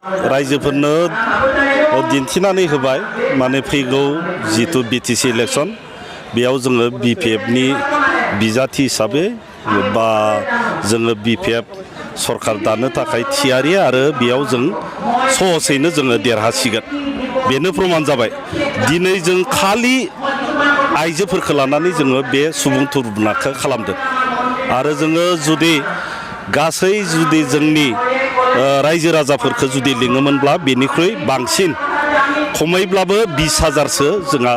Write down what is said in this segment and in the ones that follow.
रायजोफोरनो दिन्थिनानै होबाय माने फैगौ जितु बिटिसि इलेक्सन बेयाव जोङो बिपिएफनि बिजाथि हिसाबै बा जोङो बिपिएफ सरकार दानो थाखाय थियारि आरो बेयाव जों सहसैनो जोङो देरहासिगोन बेनो प्रमान जाबाय दिनै जों खालि आइजोफोरखौ लानानै जोङो बे सुबुं थुबुरनाखौ खालामदों आरो जोङो जुदि गासै जुदि जोंनि रायजो राजाफोरखौ जुदि लिङोमोनब्ला बेनिख्रुइ बांसिन खमैब्लाबो 20,000सो जोंहा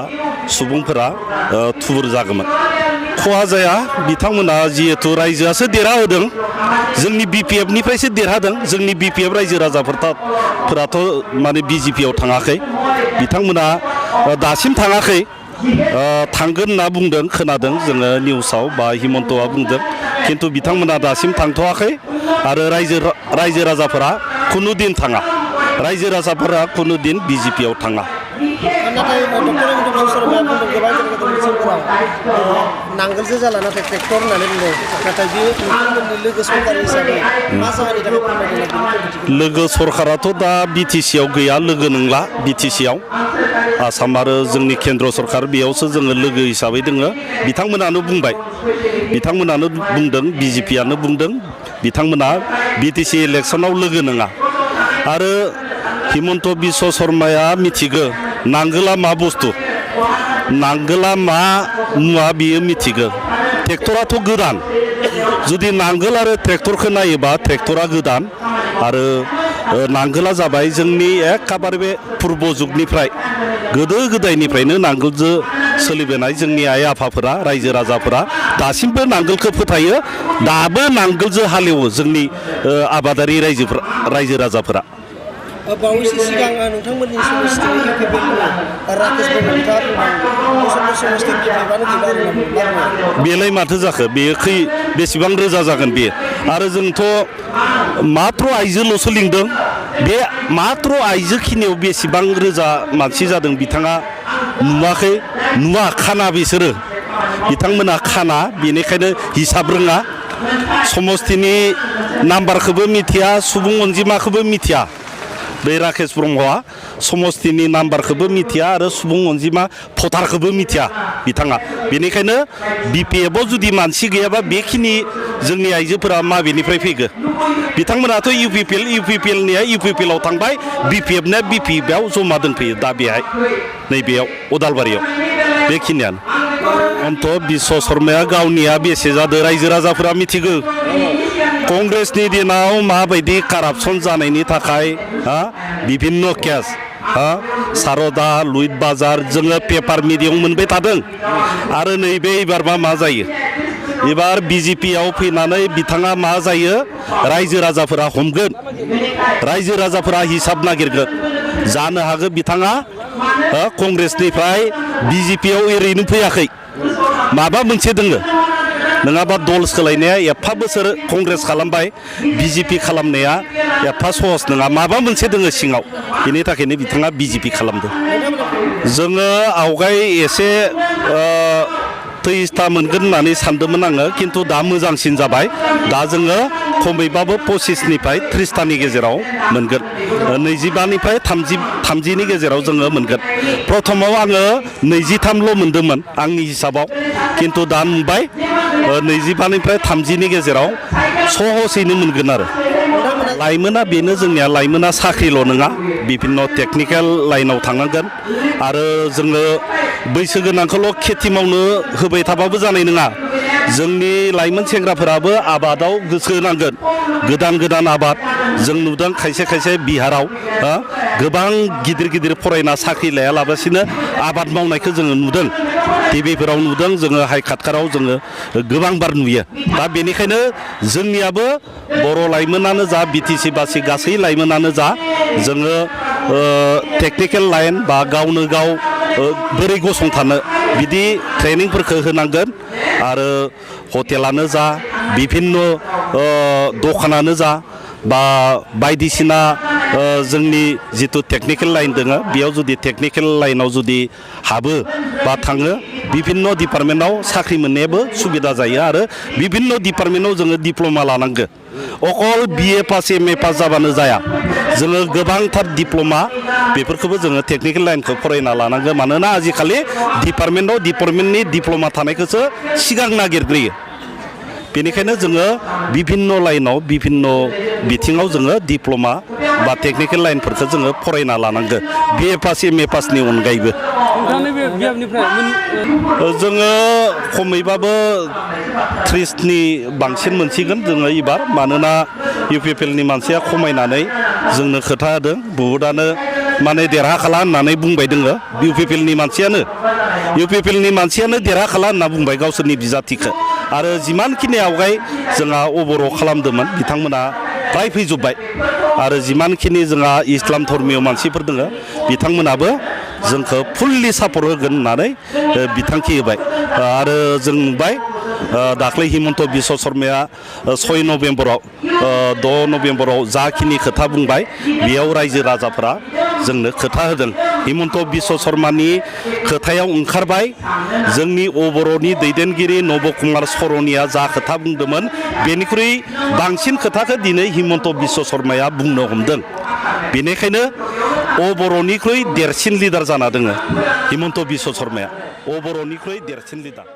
सुबुंफोरा थुबुर जागौमोन खहा जाया बिथांमोना जिहेतु रायजोआसो देरहाहोदों जोंनि बिपिएफनिफ्रायसो देरहादों जोंनि बिपिएफ रायजो राजाफोराथ' माने बिजेपियाव थाङाखै बिथांमोना दासिम थाङाखै थांगोन होनना बुंदों खोनादों जोङो निउसाव बा हिमन्तआ बुंदों खिन्थु बिथांमोना दासिम थांथ'वाखै आरो रायजो राजाफोरा खुनु दिन थाङा रायजो राजाफोरा खुनु दिन बिजेपियाव थाङा नाथाय डक्टर हिमन्त शर्माया बुंदों गोबां मिथिंफोराव नांगोलजों जाला नाथाय ट्रेक्टर होननानै बुंदों नाथाय बे नोंथांमोननि लोगो सरकार हिसाबै मा जाहोननि थाखाय फोरमायदों लोगो सरकाराथ' दा बिटिसिआव गैया लोगो नंला बिटिसिआव आसाम आरो जोंनि केन्द्र सरकार बेयावसो जोङो लोगो हिसाबै दोङो बिथांमोनानो बुंबाय बिथांमोनानो बुंदों बिजेपियानो बुंदों बिथांमोना बिटिसि इलेक्सनाव लोगो नङा आरो हिमन्त बिश्व शर्माया मिथिगौ नांगोला मा बुस्थु नांगोला मा मुवा बियो मिथिगौ ट्रेक्टराथ' गोदान जुदि नांगोल आरो ट्रेक्टरखौ नायोबा ट्रेक्टरा गोदान आरो नांगोला जाबाय जोंनि एखेबारे बे पुर्ब जुगनिफ्राय गोदो गोदायनिफ्रायनो नांगोलजों सोलिबोनाय जोंनि आइ आफाफोरा रायजो राजाफोरा दासिमबो नांगोलखौ फोथायो दाबो नांगोलजों हालेवो जोंनि आबादारि रायजो राजाफोरा बावैसो सिगां नोंथांमोननि समस्थिनि इउपिपिएलनि राकेश ब्रह्मआ बेलाय माथो जाखो बेयो बेसेबां रोजा जागोन बेयो आरो जोंथ' माथ्र आइजोल'सो लिंदों बे माथ्र आइजोखिनियाव बेसेबां रोजा मानसि जादों बिथाङा नुवाखै नुवा खाना बिसोरो बिथांमोना खाना बेनिखायनो हिसाब रोङा समस्थिनि नाम्बारखौबो मिथिया सुबुं अनजिमाखौबो मिथिया बे राकेश ब्रह्मआ समस्थिनि नाम्बारखौबो मिथिया आरो सुबुं अनजिमा भटारखौबो मिथिया बिथाङा बेनिखायनो बिपिएफआव जुदि मानसि गैयाबा बेखिनि जोंनि आइजोफोरा माबेनिफ्राय फैगो बिथांमोनाथ' इउपिपिएलनिया इउपिपिएलआव थांबाय बिपिएफनिया बिपिएफआव जमा दोनफैयो दा बेहाय नैबेयाव अदालबारियाव बेखिनियानो हिमन्त बिश्व शर्माया गावनिया बेसे जादों रायजो राजाफोरा मिथिगौ कंग्रेसनि दिनाव माबायदि कारापसन जानायनि थाखाय बिभिन्न केस सारदा लुइट बाजार जोङो पेपार मिडियायाव मोनबाय थादों आरो नैबे एबारबा मा जायो एबार बिजेपियाव फैनानै बिथाङा मा जायो रायजो राजाफोरा हमगोन रायजो राजाफोरा हिसाब नागिरगोन जानो हागौ बिथाङा कंग्रेसनिफ्राय बिजेपियाव ओरैनो फैयाखै माबा मोनसे दोङो नङाबा दल सोलायनाया एफा बोसोर कंग्रेस खालामबाय बिजेपि खालामनाया एफा सहस नङा माबा मोनसे दोङो सिङाव बेनि थाखायनो बिथाङा बिजेपि खालामदों जोङो आवगाय एसे तेइसथा मोनगोन होननानै सानदोंमोन आङो खिन्थु दा मोजांसिन जाबाय दा जोङो खमैबाबो 25निफ्राय 30थानि गेजेराव मोनगोन 25निफ्राय 30नि गेजेराव जोङो मोनगोन प्रथमाव आङो 23ल' मोनदोंमोन आंनि हिसाबाव खिन्थु दा नुबाय 25निफ्राय 30नि गेजेराव सहसैनो मोनगोन आरो लाइमोना बेनो जोंनिया लाइमोना साख्रिल' नङा बिभिन्न टेकनिकेल लाइनाव थांनांगोन आरो जोङो बैसो गोनांखौल' खेथि मावनो होबाय थाबाबो जानाय नङा जोंनि लाइमोन सेंग्राफोराबो आबादाव गोसो होनांगोन गोदान आबाद जों नुदों खायसे बिहाराव गोबां गिदिर फरायना साख्रि लायालाबासिनो आबाद मावनायखौ जोङो नुदों टिभिफोराव नुदों जोङो हाइकाटकाराव जोङो गोबां बार नुयो दा बेनिखायनो जोंनियाबो बर' लाइमोनानो जा बिटिसि बासि गासै लाइमोनानो जा जोङो टेकनिकेल लाइन बा गावनो गाव बोरै गसंथानो बिदि ट्रेनिंफोरखौ होनांगोन आरो हटेलानो जा बिभिन्न दखानानो जा बा बायदिसिना जोंनि जितु टेकनिकेल लाइन दोङो बेयाव जुदि टेकनिकेल लाइनाव जुदि हाबो बा थाङो बिभिन्न डिपार्टमेन्टआव साख्रि मोननायाबो सुबिदा जायो आरो बिभिन्न डिपार्टमेन्टआव जोङो डिप्ल'मा लानांगौ अकल BA पास MA पास जाबानो जाया जोङो गोबांथार डिप्ल'मा बेफोरखौबो जोङो टेकनिकेल लाइनखौ फरायना लानांगौ मानोना आजिखालि डिपार्टमेन्टनि डिप्ल'मा थानायखौसो सिगां नागिरग्रोयो बेनिखायनो जोङो बिभिन्न लाइनाव बिभिन्न बिथिङाव जोङो डिप्ल'मा बा टेकनिकेल लाइनफोरखौ जोङो फरायना लानांगौ BA पास MA पासनि अनगायैबो जोङो खमैबाबो 30नि बांसिन मोनसिगोन जोङो एबार मानोना UPPLनि मानसिया खमायनानै जोंनो खोथा होदों बहुतआनो माने देरहाखाला होननानै बुंबाय दोङो UPPLनि मानसियानो देरहाखाला होनना बुंबाय गावसोरनि बिजाथिखौ आरो जिमानखिनि आवगाय जोंहा अबर'ख खालामदोंमोन बिथांमोना फ्राय फैजोब्बाय आरो जिमानखिनि जोंहा इस्लाम धर्मीय मानसिफोर दङ बिथांमोनाबो जोंखौ फुल्लि सापर्ट होगोन होननानै बिथांखि होबाय आरो जों नुबाय दाख्लै हिमन्त बिश्व शर्माया 6 नभेम्बराव 6 नभेम्बराव जाखिनि खोथा बुंबाय बेयाव रायजो राजाफोरा जोंनो खोथा होदों हिमन्त बिश्व शर्मानि खोथायाव ओंखारबाय जोंनि अबर'नि दैदेनगिरि नब कुमार सरनिया जा खोथा बुंदोंमोन बेनिख्रुइ बांसिन खोथाखौ दिनै हिमन्त बिश्व शर्माया बुंनो हमदों बेनिखायनो अबर'निख्रुइ देरसिन लिडार जाना दङ हिमन्त बिश्व शर्माया अबर'निख्रुइ देरसिन लिडार